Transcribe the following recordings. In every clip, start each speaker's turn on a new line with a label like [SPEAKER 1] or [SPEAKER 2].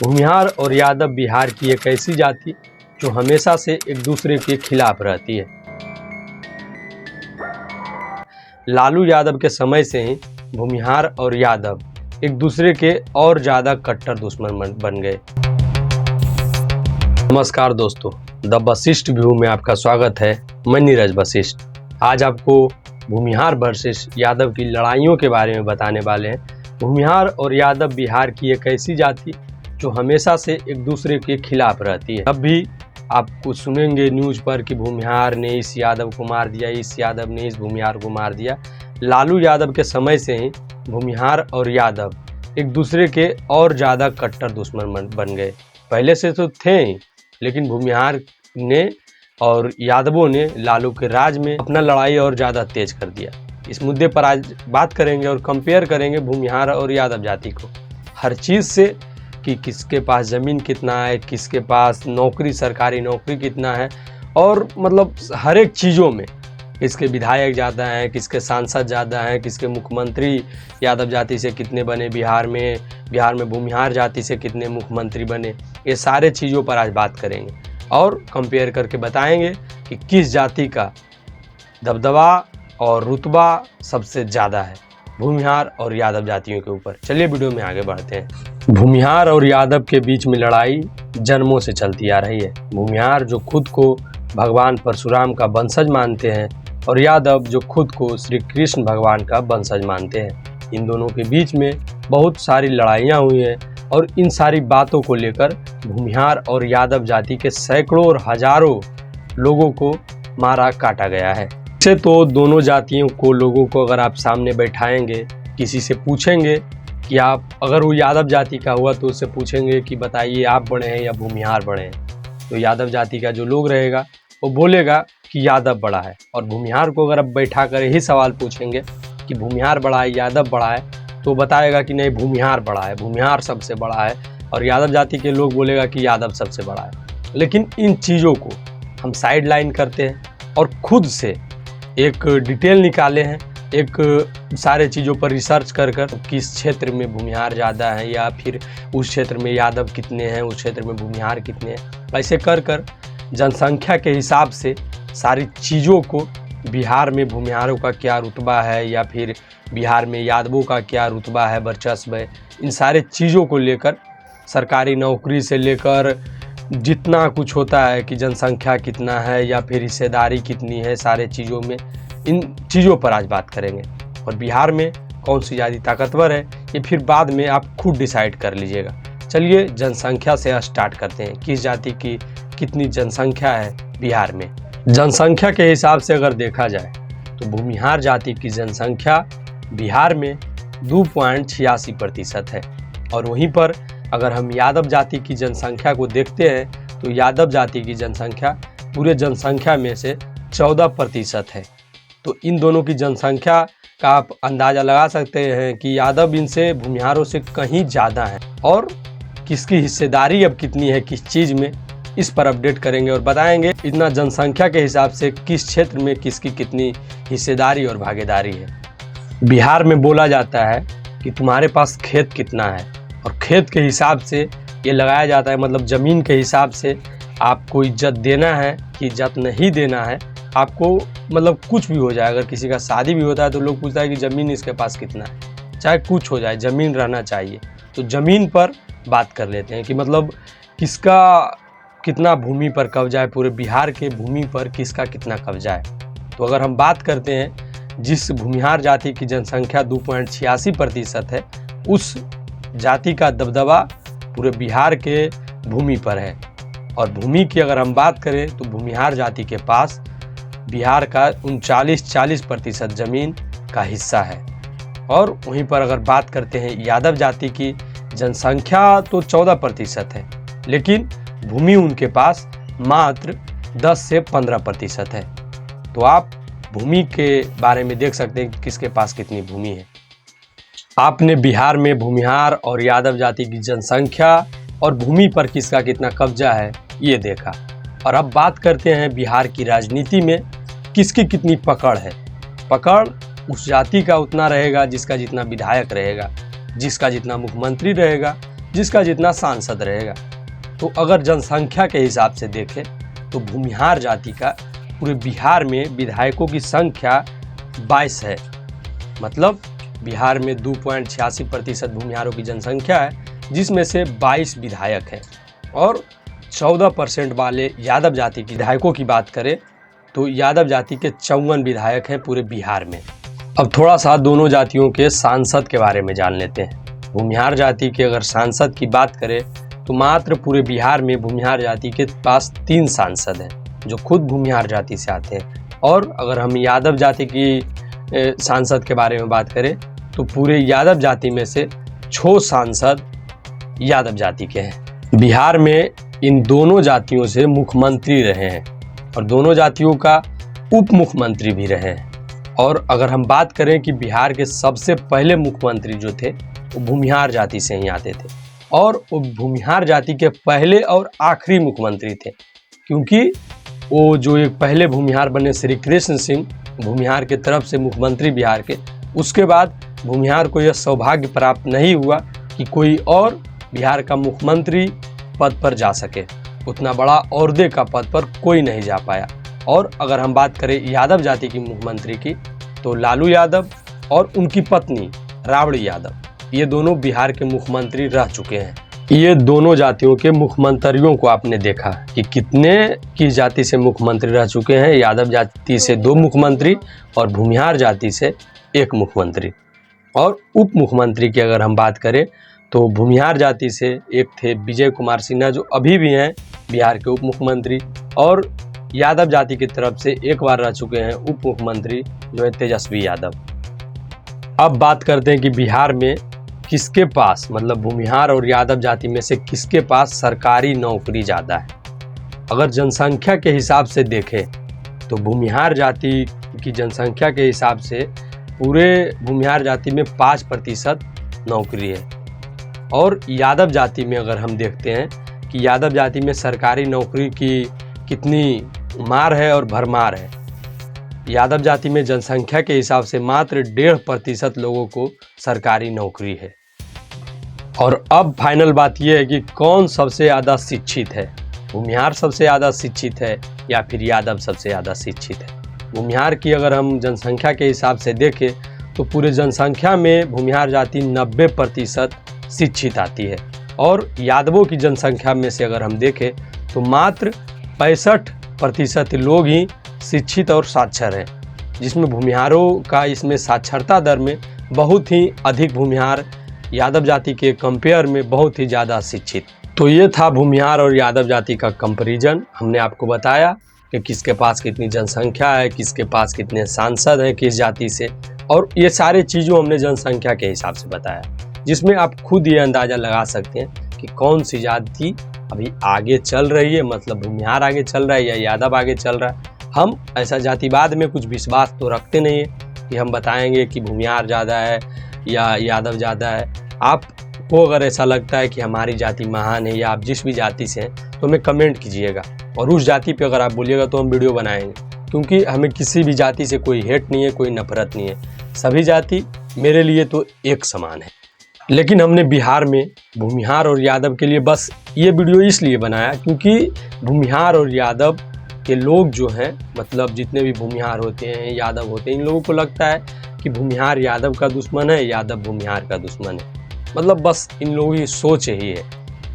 [SPEAKER 1] भूमिहार और यादव बिहार की एक ऐसी जाति जो हमेशा से एक दूसरे के खिलाफ रहती है। लालू यादव के समय से ही भूमिहार और यादव एक दूसरे के और ज़्यादा कट्टर दुश्मन बन गए। नमस्कार दोस्तों, द वशिष्ठ व्यू में आपका स्वागत है। मैं नीरज वशिष्ठ। आज आपको भूमिहार वर्सेस यादव की लड़ाइयों के बारे में बताने वाले हैं। भूमिहार और यादव बिहार की एक ऐसी जाति जो हमेशा से एक दूसरे के खिलाफ रहती है। अब भी आपको सुनेंगे न्यूज़ पर कि भूमिहार ने इस यादव को मार दिया, इस यादव ने इस भूमिहार को मार दिया। लालू यादव के समय से ही भूमिहार और यादव एक दूसरे के और ज़्यादा कट्टर दुश्मन बन गए। पहले से तो थे ही, लेकिन भूमिहार ने और यादवों ने लालू के राज में अपना लड़ाई और ज़्यादा तेज कर दिया। इस मुद्दे पर आज बात करेंगे और कंपेयर करेंगे भूमिहार और यादव जाति को हर चीज़ से, कि किसके पास ज़मीन कितना है, किसके पास नौकरी, सरकारी नौकरी कितना है, और मतलब हर एक चीज़ों में किसके विधायक ज़्यादा हैं, किसके सांसद ज़्यादा हैं, किसके मुख्यमंत्री यादव जाति से कितने बने बिहार में भूमिहार जाति से कितने मुख्यमंत्री बने। ये सारे चीज़ों पर आज बात करेंगे और कंपेयर करके बताएंगे कि किस जाति का दबदबा और रुतबा सबसे ज़्यादा है भूमिहार और यादव जातियों के ऊपर। चलिए वीडियो में आगे बढ़ते हैं। भूमिहार और यादव के बीच में लड़ाई जन्मों से चलती आ रही है। भूमिहार जो खुद को भगवान परशुराम का वंशज मानते हैं और यादव जो खुद को श्री कृष्ण भगवान का वंशज मानते हैं। इन दोनों के बीच में बहुत सारी लड़ाइयाँ हुई हैं और इन सारी बातों को लेकर भूमिहार और यादव जाति के सैकड़ों और हजारों लोगों को मारा काटा गया है। इससे तो दोनों जातियों को लोगों को अगर आप सामने बैठाएंगे, किसी से पूछेंगे कि आप अगर वो यादव जाति का हुआ तो उससे पूछेंगे कि बताइए आप बड़े हैं या भूमिहार बड़े हैं, तो यादव जाति का जो लोग रहेगा वो बोलेगा कि यादव बड़ा है। और भूमिहार को अगर आप बैठा कर यही सवाल पूछेंगे कि भूमिहार बड़ा है यादव बड़ा है, तो बताएगा कि नहीं भूमिहार बड़ा है, भूमिहार सबसे बड़ा है। और यादव जाति के लोग बोलेगा कि यादव सबसे बड़ा है। लेकिन इन चीज़ों को हम साइड लाइन करते हैं और खुद से एक डिटेल निकाले हैं, एक सारे चीज़ों पर रिसर्च कर किस क्षेत्र में भूमिहार ज़्यादा है या फिर उस क्षेत्र में यादव कितने हैं, उस क्षेत्र में भूमिहार कितने हैं। ऐसे कर जनसंख्या के हिसाब से सारी चीज़ों को, बिहार में भूमिहारों का क्या रुतबा है या फिर बिहार में यादवों का क्या रुतबा है, वर्चस्व है, इन सारे चीज़ों को लेकर सरकारी नौकरी से लेकर जितना कुछ होता है कि जनसंख्या कितना है या फिर हिस्सेदारी कितनी है, सारे चीज़ों में इन चीज़ों पर आज बात करेंगे। और बिहार में कौन सी जाति ताकतवर है ये फिर बाद में आप खुद डिसाइड कर लीजिएगा। चलिए जनसंख्या से स्टार्ट करते हैं। किस जाति की कितनी जनसंख्या है बिहार में। जनसंख्या के हिसाब से अगर देखा जाए तो भूमिहार जाति की जनसंख्या बिहार में 2.86% है। और वहीं पर अगर हम यादव जाति की जनसंख्या को देखते हैं तो यादव जाति की जनसंख्या पूरे जनसंख्या में से 14% है। तो इन दोनों की जनसंख्या का आप अंदाज़ा लगा सकते हैं कि यादव इनसे भूमिहारों से कहीं ज़्यादा है। और किसकी हिस्सेदारी अब कितनी है किस चीज़ में, इस पर अपडेट करेंगे और बताएंगे इतना जनसंख्या के हिसाब से किस क्षेत्र में किसकी कितनी हिस्सेदारी और भागीदारी है। बिहार में बोला जाता है कि तुम्हारे पास खेत कितना है, और खेत के हिसाब से ये लगाया जाता है, मतलब ज़मीन के हिसाब से आपको इज्जत देना है कि इज्जत नहीं देना है। आपको मतलब कुछ भी हो जाए, अगर किसी का शादी भी होता है तो लोग पूछता है कि ज़मीन इसके पास कितना है, चाहे कुछ हो जाए ज़मीन रहना चाहिए। तो ज़मीन पर बात कर लेते हैं कि मतलब किसका कितना भूमि पर कब्जा है, पूरे बिहार के भूमि पर किसका कितना कब्जा है। तो अगर हम बात करते हैं जिस भूमिहार जाति की जनसंख्या 2.86% है, उस जाति का दबदबा पूरे बिहार के भूमि पर है। और भूमि की अगर हम बात करें तो भूमिहार जाति के पास बिहार का 39-40% ज़मीन का हिस्सा है। और वहीं पर अगर बात करते हैं यादव जाति की जनसंख्या तो 14% है, लेकिन भूमि उनके पास मात्र 10 से 15% है। तो आप भूमि के बारे में देख सकते हैं कि किसके पास कितनी भूमि है। आपने बिहार में भूमिहार और यादव जाति की जनसंख्या और भूमि पर किसका कितना कब्जा है ये देखा। और अब बात करते हैं बिहार की राजनीति में किसकी कितनी पकड़ है। पकड़ उस जाति का उतना रहेगा जिसका जितना विधायक रहेगा, जिसका जितना मुख्यमंत्री रहेगा, जिसका जितना सांसद रहेगा। तो अगर जनसंख्या के हिसाब से देखें तो भूमिहार जाति का पूरे बिहार में विधायकों की संख्या 22 है। मतलब बिहार में 2.86% भूमिहारों की जनसंख्या है, जिसमें से 22 विधायक हैं। और 14% वाले यादव जाति के विधायकों की बात करें तो यादव जाति के 54 विधायक हैं पूरे बिहार में। अब थोड़ा सा दोनों जातियों के सांसद के बारे में जान लेते हैं। भूमिहार जाति के अगर सांसद की बात करें तो मात्र पूरे बिहार में भूमिहार जाति के पास 3 सांसद हैं जो खुद भूमिहार जाति से आते हैं। और अगर हम यादव जाति की सांसद के बारे में बात करें तो पूरे यादव जाति में से 6 सांसद यादव जाति के हैं। बिहार में इन दोनों जातियों से मुख्यमंत्री रहे हैं और दोनों जातियों का उप मुख्यमंत्री भी रहे हैं। और अगर हम बात करें कि बिहार के सबसे पहले मुख्यमंत्री जो थे वो भूमिहार जाति से ही आते थे और वो भूमिहार जाति के पहले और आखिरी मुख्यमंत्री थे, क्योंकि वो जो एक पहले भूमिहार बने श्री कृष्ण सिंह भूमिहार के तरफ से मुख्यमंत्री बिहार के, उसके बाद भूमिहार को यह सौभाग्य प्राप्त नहीं हुआ कि कोई और बिहार का मुख्यमंत्री पद पर जा सके। उतना बड़ा ओहदे का पद पर कोई नहीं जा पाया। और अगर हम बात करें यादव जाति की मुख्यमंत्री की तो लालू यादव और उनकी पत्नी राबड़ी यादव, ये दोनों बिहार के मुख्यमंत्री रह चुके हैं। ये दोनों जातियों के मुख्यमंत्रियों को आपने देखा कि कितने की जाति से मुख्यमंत्री रह चुके हैं। यादव जाति से 2 मुख्यमंत्री और भूमिहार जाति से 1 मुख्यमंत्री। और उप मुख्यमंत्री की अगर हम बात करें तो भूमिहार जाति से एक थे विजय कुमार सिन्हा जो अभी भी हैं बिहार के उप मुख्यमंत्री, और यादव जाति की तरफ से एक बार रह चुके हैं उप मुख्यमंत्री जो है तेजस्वी यादव। अब बात करते हैं कि बिहार में किसके पास, मतलब भूमिहार और यादव जाति में से किसके पास सरकारी नौकरी ज़्यादा है। अगर जनसंख्या के हिसाब से देखें तो भूमिहार जाति की जनसंख्या के हिसाब से पूरे भूमिहार जाति में 5% नौकरी है। और यादव जाति में अगर हम देखते हैं कि यादव जाति में सरकारी नौकरी की कितनी मार है और भरमार है। यादव जाति में जनसंख्या के हिसाब से मात्र 1.5% लोगों को सरकारी नौकरी है। और अब फाइनल बात यह है कि कौन सबसे ज़्यादा शिक्षित है, भूमिहार सबसे ज़्यादा शिक्षित है या फिर यादव सबसे ज़्यादा शिक्षित है। भूमिहार की अगर हम जनसंख्या के हिसाब से देखें तो पूरे जनसंख्या में भूमिहार जाति 90% शिक्षित आती है। और यादवों की जनसंख्या में से अगर हम देखें तो मात्र 65% लोग ही शिक्षित और साक्षर हैं, जिसमें भूमिहारों का इसमें साक्षरता दर में बहुत ही अधिक, भूमिहार यादव जाति के कंपेयर में बहुत ही ज़्यादा शिक्षित। तो ये था भूमिहार और यादव जाति का कंपैरिजन। हमने आपको बताया कि किसके पास कितनी जनसंख्या है, किसके पास कितने सांसद हैं किस जाति से, और ये सारे चीज़ों हमने जनसंख्या के हिसाब से बताया, जिसमें आप खुद ये अंदाज़ा लगा सकते हैं कि कौन सी जाति अभी आगे चल रही है, मतलब भूमिहार आगे चल रहा है या यादव आगे चल रहा है। हम ऐसा जातिवाद में कुछ विश्वास तो रखते नहीं है कि हम बताएंगे कि भूमिहार ज़्यादा है या यादव ज़्यादा है। आपको अगर ऐसा लगता है कि हमारी जाति महान है या आप जिस भी जाति से हैं तो हमें कमेंट कीजिएगा, और उस जाति पे अगर आप बोलिएगा तो हम वीडियो बनाएंगे, क्योंकि हमें किसी भी जाति से कोई हेट नहीं है, कोई नफरत नहीं है। सभी जाति मेरे लिए तो एक समान है। लेकिन हमने बिहार में भूमिहार और यादव के लिए बस ये वीडियो इसलिए बनाया क्योंकि भूमिहार और यादव के लोग जो हैं, मतलब जितने भी भूमिहार होते हैं यादव होते हैं, इन लोगों को लगता है कि भूमिहार यादव का दुश्मन है, यादव भूमिहार का दुश्मन है। मतलब बस इन लोगों की सोच ही है।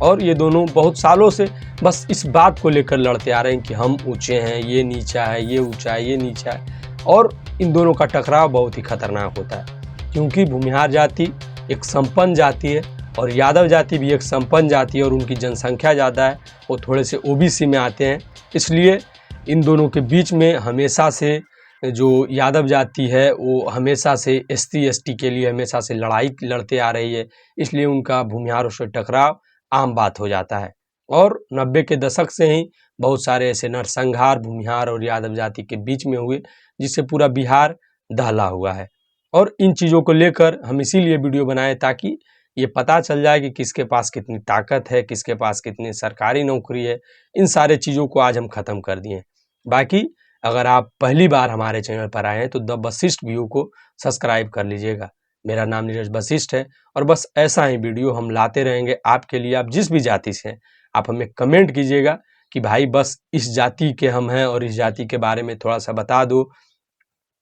[SPEAKER 1] और ये दोनों बहुत सालों से बस इस बात को लेकर लड़ते आ रहे हैं कि हम ऊंचे हैं, ये नीचा है, ये ऊंचा है, ये नीचा है। और इन दोनों का टकराव बहुत ही खतरनाक होता है, क्योंकि भूमिहार जाति एक संपन्न जाति है और यादव जाति भी एक संपन्न जाति है, और उनकी जनसंख्या ज़्यादा है, वो थोड़े से ओबीसी में आते हैं। इसलिए इन दोनों के बीच में हमेशा से जो यादव जाति है वो हमेशा से SC/ST के लिए हमेशा से लड़ाई लड़ते आ रही है, इसलिए उनका भूमिहारों से टकराव आम बात हो जाता है। और 90 के दशक से ही बहुत सारे ऐसे नरसंहार भूमिहार और यादव जाति के बीच में हुए, जिससे पूरा बिहार दहला हुआ है। और इन चीज़ों को लेकर हम इसीलिए वीडियो बनाए ताकि ये पता चल जाए कि किसके पास कितनी ताकत है, किसके पास कितनी सरकारी नौकरी है। इन सारे चीज़ों को आज हम ख़त्म कर दिए। बाकी अगर आप पहली बार हमारे चैनल पर आए हैं तो द वशिष्ठ व्यू को सब्सक्राइब कर लीजिएगा। मेरा नाम नीरज वशिष्ठ है और बस ऐसा ही वीडियो हम लाते रहेंगे आपके लिए। आप जिस भी जाति से हैं आप हमें कमेंट कीजिएगा कि भाई बस इस जाति के हम हैं और इस जाति के बारे में थोड़ा सा बता दो,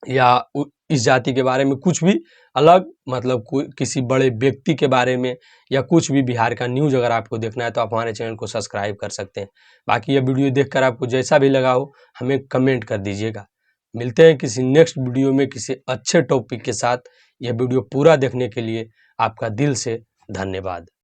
[SPEAKER 1] या इस जाति के बारे में कुछ भी अलग, मतलब कोई किसी बड़े व्यक्ति के बारे में या कुछ भी बिहार का न्यूज़ अगर आपको देखना है तो आप हमारे चैनल को सब्सक्राइब कर सकते हैं। बाकी यह वीडियो देखकर आपको जैसा भी लगा हो हमें कमेंट कर दीजिएगा। मिलते हैं किसी नेक्स्ट वीडियो में किसी अच्छे टॉपिक के साथ। यह वीडियो पूरा देखने के लिए आपका दिल से धन्यवाद।